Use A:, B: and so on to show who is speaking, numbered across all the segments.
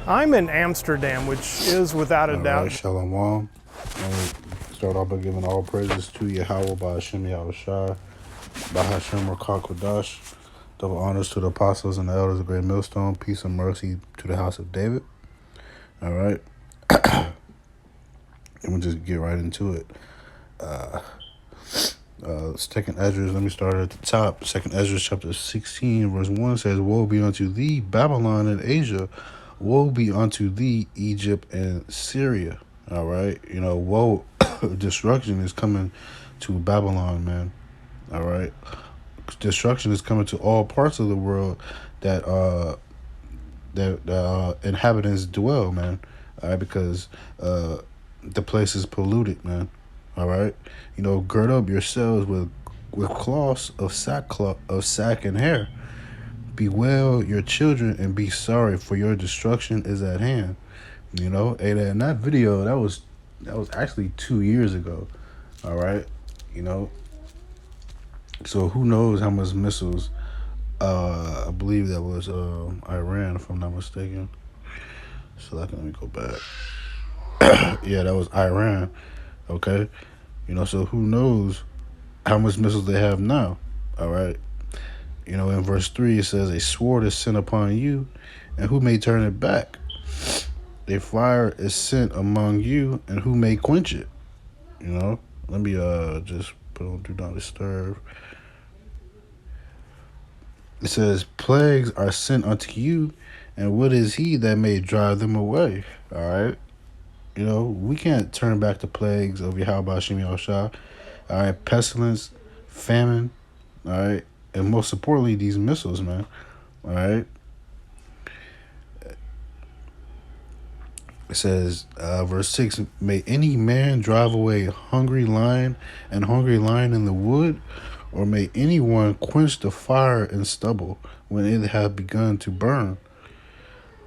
A: I'm in Amsterdam, which is without a
B: All right,
A: doubt.
B: Shalom. Start off by giving all praises to Yahweh by Hashem Yahushua, by Hashem Rakakwadash. Double honors to the apostles and the elders of Great Millstone. Peace and mercy to the house of David. All right, and we'll just get right into it. Second Ezra, let me start at the top. Second Ezra chapter 16, verse 1 says, Woe be unto thee, Babylon and Asia. Woe be unto thee, Egypt and Syria. All right. Woe, destruction is coming to Babylon, man. All right. Destruction is coming to all parts of the world that inhabitants dwell, man. All right, because the place is polluted, man. All right, gird up yourselves with cloths of sack and hair. Bewail your children and be sorry, for your destruction is at hand. And in that video, that was actually 2 years ago. All right, so who knows how much missiles? I believe that was Iran, if I'm not mistaken. So let me go back. Yeah, that was Iran. Okay, so who knows how much missiles they have now? All right, in verse 3 it says, "A sword is sent upon you, and who may turn it back? A fire is sent among you, and who may quench it?" Let me just put on do not disturb. It says, "Plagues are sent unto you, and what is he that may drive them away?" All right. We can't turn back the plagues of Yahweh Hashem Yahushua. All right, pestilence, famine, all right, and most importantly, these missiles, man. All right. It says, verse 6, "May any man drive away hungry lion and hungry lion in the wood, or may anyone quench the fire in stubble when it hath begun to burn?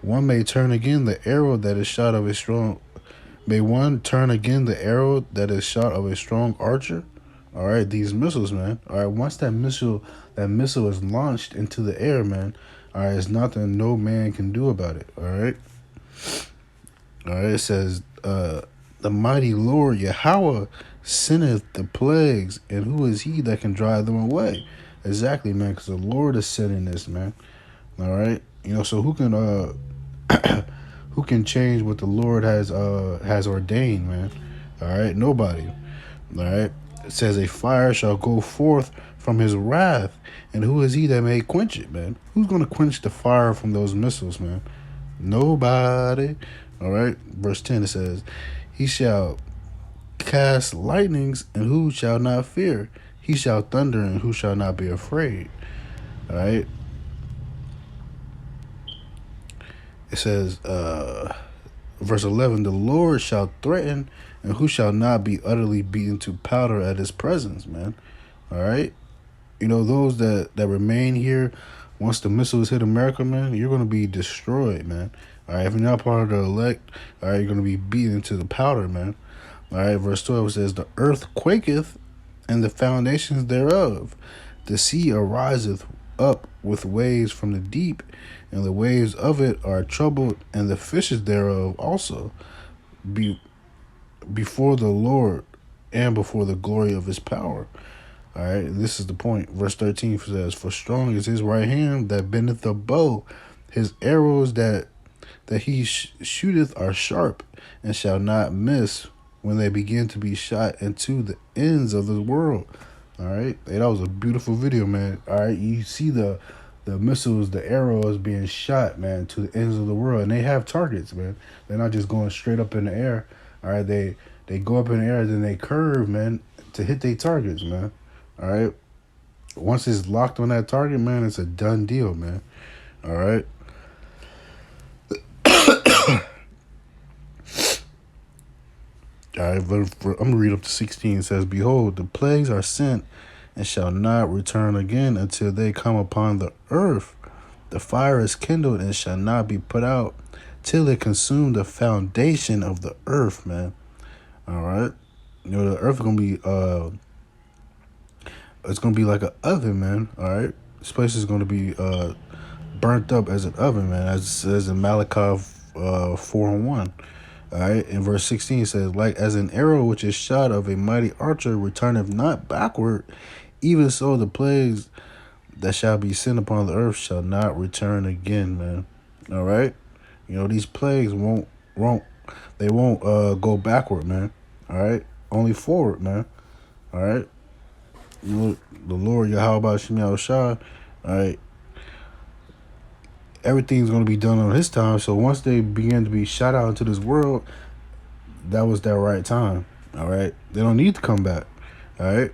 B: One may turn again the arrow that is shot of a strong... May one turn again the arrow that is shot of a strong archer?" All right, these missiles, man. All right, once that missile is launched into the air, man. All right, it's nothing no man can do about it. All right. All right, it says, "The mighty Lord Yahweh sendeth the plagues, and who is he that can drive them away?" Exactly, man, because the Lord is sending this, man. All right, so who can who can change what the Lord has ordained, man? All right, nobody. All right, it says, "A fire shall go forth from his wrath, and who is he that may quench it?" Man, who's going to quench the fire from those missiles, man? Nobody. All right, verse 10, it says, "He shall cast lightnings, and who shall not fear? He shall thunder, and who shall not be afraid?" All right. It says, verse 11, "The Lord shall threaten, and who shall not be utterly beaten to powder at his presence," man. All right. Those that remain here, once the missiles hit America, man, you're going to be destroyed, man. All right. If you're not part of the elect, all right, you're going to be beaten to the powder, man. All right. Verse 12 says, "The earth quaketh, and the foundations thereof. The sea ariseth up with waves from the deep, and the waves of it are troubled, and the fishes thereof also before the Lord and before the glory of his power." All right, this is the point. Verse 13 says, "For strong is his right hand that bendeth the bow. His arrows that he shooteth are sharp, and shall not miss when they begin to be shot into the ends of the world." All right, hey, that was a beautiful video, man. All right, you see the missiles, the arrows being shot, man, to the ends of the world, and they have targets, man. They're not just going straight up in the air. All right, they go up in the air, then they curve, man, to hit their targets, man. All right, once it's locked on that target, man, it's a done deal, man. All right. All right, I'm going to read up to 16. It says, "Behold, the plagues are sent, and shall not return again until they come upon the earth. The fire is kindled, and shall not be put out, till it consume the foundation of the earth," man. All right. The earth is going to be, it's going to be like an oven, man. All right. This place is going to be burnt up as an oven, man. As it says in Malachi 4:1. All right, in verse 16 it says, like as an arrow which is shot of a mighty archer returneth not backward, even so the plagues that shall be sent upon the earth shall not return again, man. All right, these plagues won't go backward, man. All right, only forward, man. All right, the Lord Yahweh Shem Yahushua, all right, everything's going to be done on his time. So once they begin to be shot out into this world, that was their right time. All right, they don't need to come back. All right.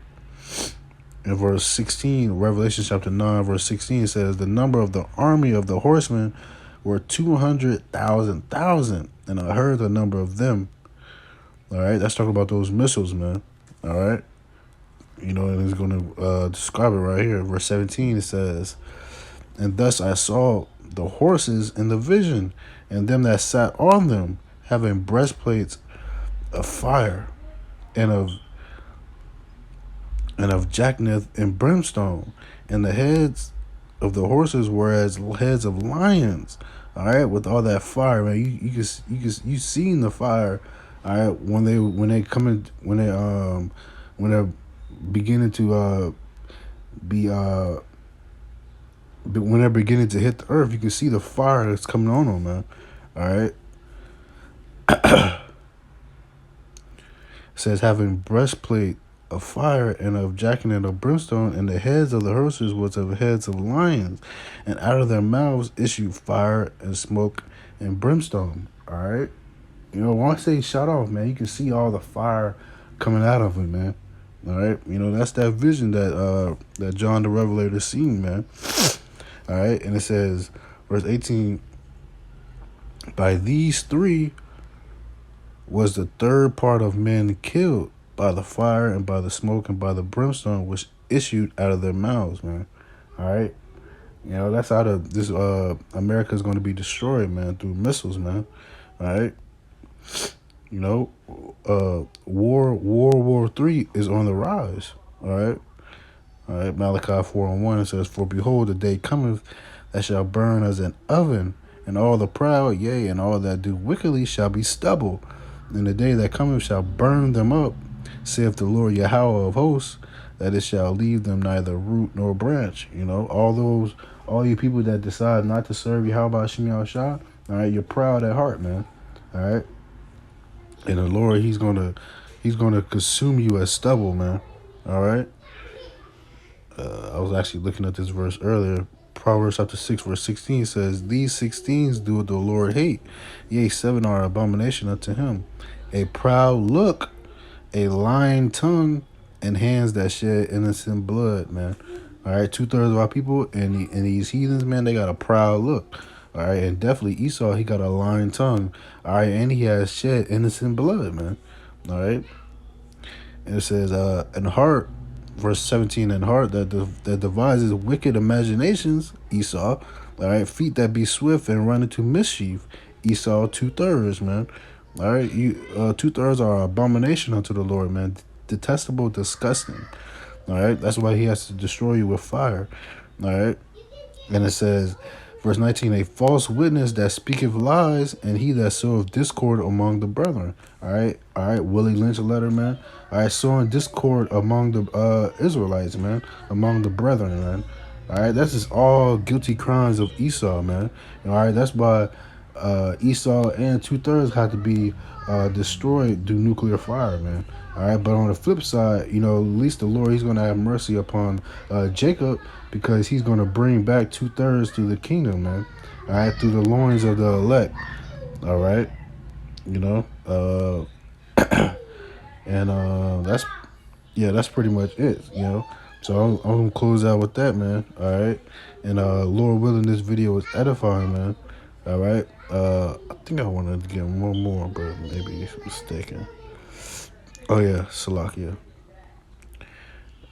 B: In verse 16, Revelation chapter 9, verse 16 says, the number of the army of the horsemen were 200,000, and I heard the number of them. All right, that's talking about those missiles, man. All right, and it's going to describe it right here. Verse 17, it says, and thus I saw the horses in the vision, and them that sat on them, having breastplates of fire, and of jackneth and brimstone, and the heads of the horses were as heads of lions. All right, with all that fire, man, you seen the fire. All right, when they're beginning to when they're beginning to hit the earth, you can see the fire that's coming on them, man. All right. It says having breastplate of fire and of jacknet of brimstone, and the heads of the horses was of heads of lions, and out of their mouths issued fire and smoke and brimstone. All right, once they shut off, man, you can see all the fire coming out of it, man. All right, that's that vision that John the Revelator seen, man. All right, and it says, verse 18, by these three was the third part of men killed by the fire and by the smoke and by the brimstone which issued out of their mouths, man. All right, that's out of this. America's going to be destroyed, man, through missiles, man. All right, War 3 is on the rise. All right. All right, Malachi 4:1, it says, for behold, the day cometh that shall burn as an oven, and all the proud, yea, and all that do wickedly shall be stubble. And the day that cometh shall burn them up, saith the Lord Yahweh of hosts, that it shall leave them neither root nor branch. All you people that decide not to serve Yahweh Shem Yahushua, all right, you're proud at heart, man. All right, and the Lord, he's gonna consume you as stubble, man. All right. I was actually looking at this verse earlier. Proverbs chapter 6, verse 16 says, these 16s do the Lord hate. Yea, 7 are abomination unto him. A proud look, a lying tongue, and hands that shed innocent blood, man. All right, 2/3 of our people and these heathens, man, they got a proud look. All right, and definitely Esau, he got a lying tongue. All right, and he has shed innocent blood, man. All right, and it says, in heart, verse 17, in heart that devises wicked imaginations, Esau. All right, feet that be swift and run into mischief, Esau, 2/3, man. All right, 2/3 are abomination unto the Lord, man. Detestable, disgusting. All right, that's why he has to destroy you with fire. All right, and it says, verse 19, a false witness that speaketh lies, and he that soweth discord among the brethren. All right, Willie Lynch letter, man. All right, sowing discord among the Israelites, man, among the brethren, man. All right, that's just all guilty crimes of Esau, man. All right, that's why Esau and 2/3 had to be destroyed through nuclear fire, man. All right, but on the flip side, at least the Lord, he's going to have mercy upon Jacob, because he's going to bring back 2/3 to the kingdom, man. All right, through the loins of the elect. All right, and that's pretty much it, So I'm gonna close out with that, man. All right, and Lord willing, this video was edifying, man. All right, I think I wanted to get one more, but maybe I'm mistaken. Oh yeah, Salakia.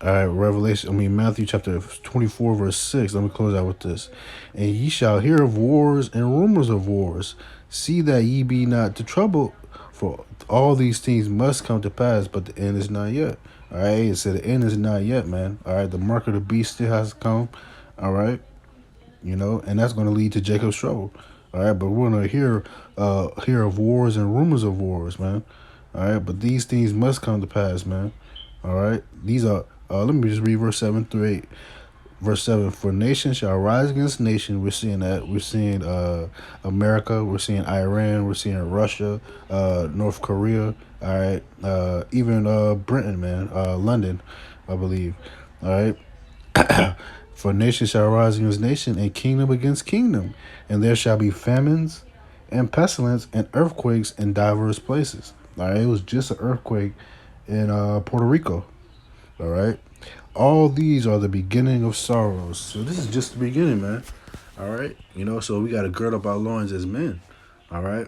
B: All right, Matthew chapter 24, verse 6. Let me close out with this. And ye shall hear of wars and rumors of wars. See that ye be not to trouble, for all these things must come to pass, but the end is not yet. All right, it said the end is not yet, man. All right, the mark of the beast still has to come. All right, and that's going to lead to Jacob's trouble. All right, but we're gonna hear of wars and rumors of wars, man. All right, but these things must come to pass, man. All right, these are. Let me just read verse 7 through 8. Verse 7: For nation shall rise against nation. We're seeing that. We're seeing America. We're seeing Iran. We're seeing Russia, North Korea. All right, even Britain, man, London, I believe. All right. For nation shall rise against nation, and kingdom against kingdom, and there shall be famines, and pestilence, and earthquakes in diverse places. All right, it was just an earthquake in Puerto Rico. All right, all these are the beginning of sorrows. So this is just the beginning, man. All right, so we got to gird up our loins as men. All right,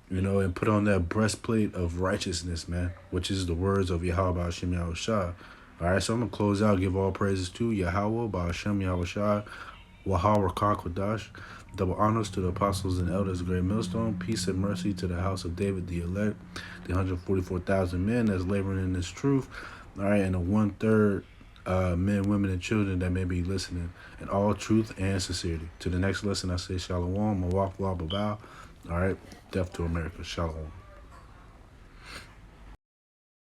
B: and put on that breastplate of righteousness, man, which is the words of Yahweh Hashem Yahushua. All right, so I'm going to close out, give all praises to Yahweh, Ba'ashem Yahushua, Wahar Kwadash. Double honors to the apostles and elders of Great Millstone. Peace and mercy to the house of David, the elect, the 144,000 men that's laboring in this truth. All right, and the 1/3 men, women, and children that may be listening in all truth and sincerity. To the next lesson, I say Shalom, Mawaf, Babao. All right, death to America. Shalom.